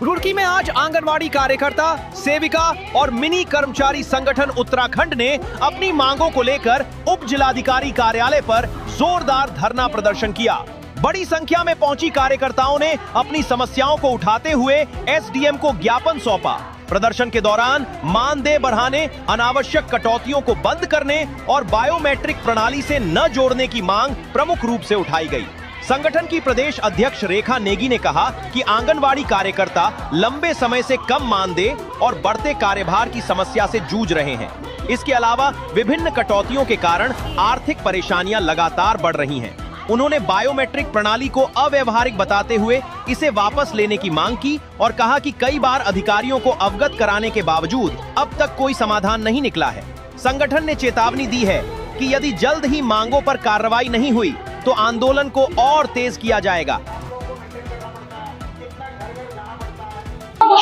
रुड़की में आज आंगनवाड़ी कार्यकर्ता, सेविका और मिनी कर्मचारी संगठन उत्तराखंड ने अपनी मांगों को लेकर उप जिलाधिकारी कार्यालय पर जोरदार धरना प्रदर्शन किया। बड़ी संख्या में पहुंची कार्यकर्ताओं ने अपनी समस्याओं को उठाते हुए एसडीएम को ज्ञापन सौंपा। प्रदर्शन के दौरान मानदेय बढ़ाने, अनावश्यक कटौतियों को बंद करने और बायोमेट्रिक प्रणाली से न जोड़ने की मांग प्रमुख रूप से उठाई गई। संगठन की प्रदेश अध्यक्ष रेखा नेगी ने कहा कि आंगनवाड़ी कार्यकर्ता लंबे समय से कम मानदेय और बढ़ते कार्यभार की समस्या से जूझ रहे हैं। इसके अलावा विभिन्न कटौतियों के कारण आर्थिक परेशानियां लगातार बढ़ रही हैं। उन्होंने बायोमेट्रिक प्रणाली को अव्यवहारिक बताते हुए इसे वापस लेने की मांग की और कहा कि कई बार अधिकारियों को अवगत कराने के बावजूद अब तक कोई समाधान नहीं निकला है। संगठन ने चेतावनी दी है कि यदि जल्द ही मांगों पर कार्रवाई नहीं हुई तो आंदोलन को और तेज किया जाएगा।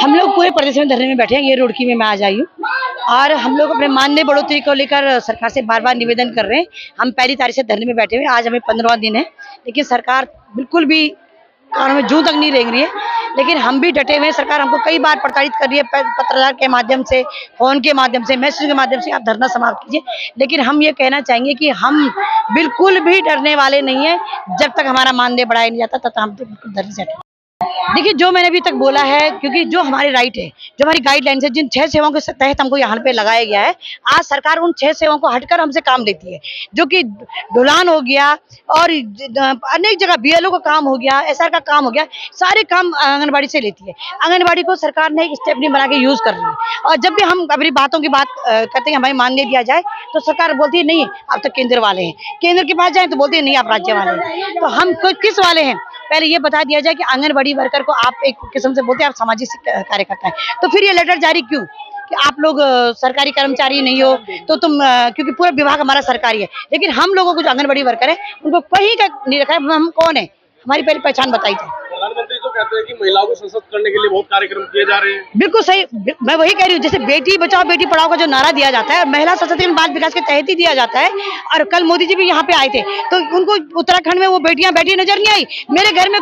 हम लोग पूरे प्रदेश में धरने में बैठे हैं। ये रुड़की में मैं आज आई हूँ और हम लोग अपने मानदेय बढ़ोतरी को लेकर सरकार से बार बार निवेदन कर रहे हैं। हम पहली तारीख से धरने में बैठे हुए, आज हमें 15वां दिन है, लेकिन सरकार बिल्कुल भी कानों में जूं तक नहीं रेंग रही है। लेकिन हम भी डटे हुए हैं। सरकार हमको कई बार प्रताड़ित कर रही है, पत्रकार के माध्यम से, फोन के माध्यम से, मैसेज के माध्यम से, आप धरना समाप्त कीजिए। लेकिन हम ये कहना चाहेंगे कि हम बिल्कुल भी डरने वाले नहीं है। जब तक हमारा मानदेय बढ़ाया नहीं जाता तब तक हम तो बिल्कुल धरने से हटेंगे। देखिए, जो मैंने अभी तक बोला है, क्योंकि जो हमारे राइट है, जो हमारी गाइडलाइंस है, जिन 6 सेवाओं के तहत हमको यहाँ पे लगाया गया है, आज सरकार उन 6 सेवाओं को हटकर हमसे काम लेती है, जो कि ढुलान हो गया और अनेक जगह बीएलओ का काम हो गया, एसआर का काम हो गया, सारे काम आंगनबाड़ी से लेती है। आंगनबाड़ी को सरकार ने एक स्टेपनी बना के यूज कर रही है। और जब भी हम अपनी बातों की बात करते हैं हमें मानदेय दिया जाए, तो सरकार बोलती है नहीं आप तो केंद्र वाले हैं, केंद्र के पास जाए तो बोलते हैं नहीं आप राज्य वाले हैं। तो हम किस वाले हैं, पहले ये बता दिया जाए कि आंगनबाड़ी वर्कर को आप एक किस्म से बोलते हैं आप सामाजिक कार्यकर्ता है, तो फिर ये लेटर जारी क्यों कि आप लोग सरकारी कर्मचारी नहीं हो तो तुम, क्योंकि पूरा विभाग हमारा सरकारी है, लेकिन हम लोगों को जो आंगनबाड़ी वर्कर है उनको कहीं का नहीं रखा है। हम कौन है, हमारी पहली पहचान बताई थी। प्रधानमंत्री तो कहते हैं कि महिलाओं को सशक्त करने के लिए बहुत कार्यक्रम किए जा रहे हैं। बिल्कुल सही, मैं वही कह रही हूँ। जैसे बेटी बचाओ बेटी पढ़ाओ का जो नारा दिया जाता है, महिला सशक्तिकरण बाल विकास के तहत ही दिया जाता है। और कल मोदी जी भी यहाँ पे आए थे, तो उनको उत्तराखंड में वो बेटियां बैठी नजर नहीं आई। मेरे घर में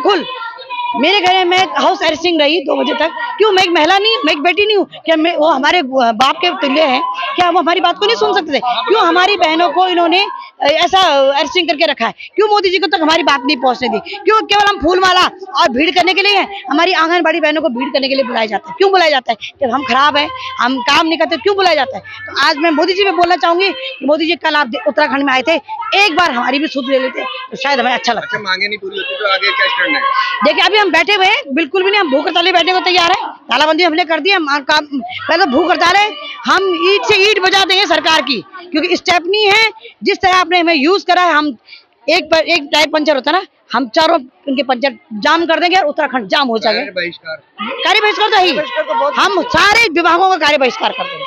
मेरे घर में मैं हाउस अरेस्टिंग रही 2 बजे तक। क्यों? मैं एक महिला नहीं, मैं एक बेटी नहीं हूँ क्या? मैं, वो हमारे बाप के तुल्य हैं क्या? वो हमारी बात को नहीं सुन सकते थे? क्यों हमारी बहनों को इन्होंने ऐसा अरेस्टिंग करके रखा है? क्यों मोदी जी को तक हमारी बात नहीं पहुंचने दी? क्यों केवल हम फूलमाला और भीड़ करने के लिए हैं? हमारी आंगनबाड़ी बहनों को भीड़ करने के लिए बुलाया जाता है। क्यों बुलाया जाता है? जब हम खराब है, हम काम नहीं करते, क्यों बुलाया जाता है? तो आज मैं मोदी जी में बोलना चाहूंगी कि मोदी जी कल आप उत्तराखंड में आए थे, एक बार हमारी भी सुध ले लेते तो शायद हमें अच्छा लगता। मांगे नहीं पूरी होती तो आगे क्या स्टैंड है? देखिए, अभी हम बैठे हुए हैं, बिल्कुल भी नहीं, हम भूख हड़ताल बैठने को तैयार है। तालाबंदी हमने कर दी है, पहले तो भूख हड़ताल है। हम ईंट से ईंट बजा देंगे सरकार की, क्योंकि स्टेपनी है। जिस तरह आपने हमें यूज करा है, हम एक टायर पंचर होता है ना, हम चारों उनके पंचर जाम कर देंगे और उत्तराखंड जाम हो जाएगा। कार्य बहिष्कार कार्य बहिष्कार तो ही, हम सारे विभागों का कार्य बहिष्कार कर देंगे।